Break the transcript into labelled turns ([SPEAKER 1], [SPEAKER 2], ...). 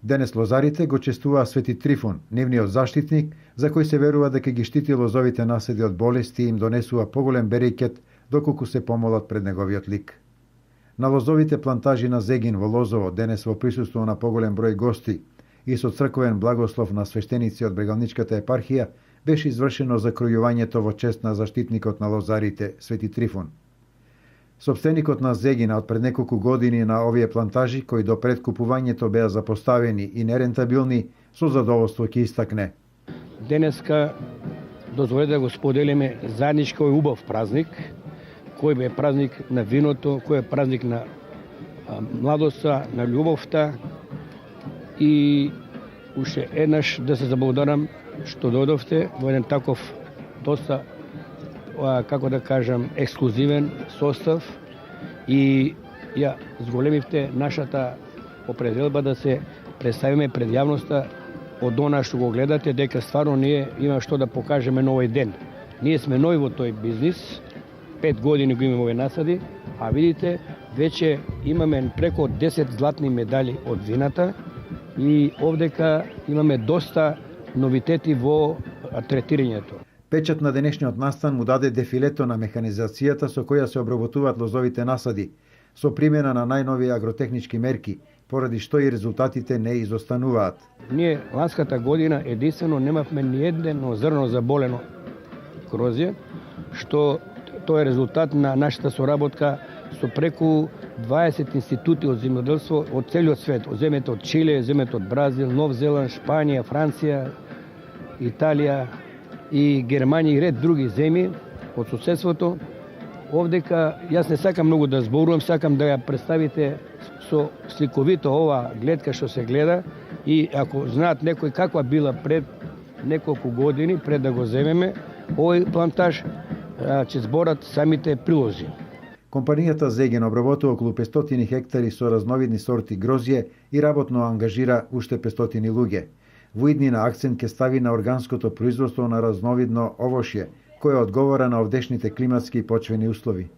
[SPEAKER 1] Денес лозарите го честуваа Свети Трифун, нивниот заштитник, за кој се верува дека ги штити лозовите наседи од болести и им донесува поголем берекет доколку се помолат пред неговиот лик. На лозовите плантажи на Зегин во Лозово денес во присуство на поголем број гости и со црковен благослов на свештеници од Брегалничката епархија беше извршено закројувањето во чест на заштитникот на лозарите Свети Трифун. Сопстеникот на Зегина од пред неколку години на овие плантажи, кои до пред купувањето беа запоставени и нерентабилни, со задоволство ќе истакне.
[SPEAKER 2] Денеска дозволете да го споделиме заеднички овој убав празник, кој е празник на виното, кој е празник на младоста, на љубовта и уште еднаш да се заблагодарам што дојдовте во еден таков доста, како да кажам, ексклузивен состав и ја зголемивте нашата определба да се представиме пред јавноста од она што го гледате, дека стварно ние има што да покажеме на овој ден. Ние сме нови во тој бизнис, 5 години го имаме овој насади, а видите, веќе имаме преку 10 златни медали од вината и овдека имаме доста новитети во третирањето.
[SPEAKER 1] Печат на денешниот настан му даде дефилето на механизацијата со која се обработуваат лозовите насади, со примена на најнови агротехнички мерки, поради што и резултатите не изостануваат.
[SPEAKER 2] Ние ланската година единствено немавме ни едно зрно заболено корозија, што тоа е резултат на нашата соработка со преку 20 институти од земјоделство од целиот свет, од земјата од Чиле, земјата од Бразил, Нов Зеланд, Шпанија, Франција, Италија и Германија и ред други земји од соседството. Овдека јас не сакам многу да зборувам, сакам да ја представите со сликовито ова гледка што се гледа и ако знаат некој каква била пред неколку години, пред да го земеме, овој плантаж ќе зборат самите прилози.
[SPEAKER 1] Компанијата Зегин обработува околу 500 хектари со разновидни сорти грозје и работно ангажира уште 500 луѓе. Во иднина акцент ќе стави на органското производство на разновидно овошје, кое одговара на овдешните климатски и почвени услови.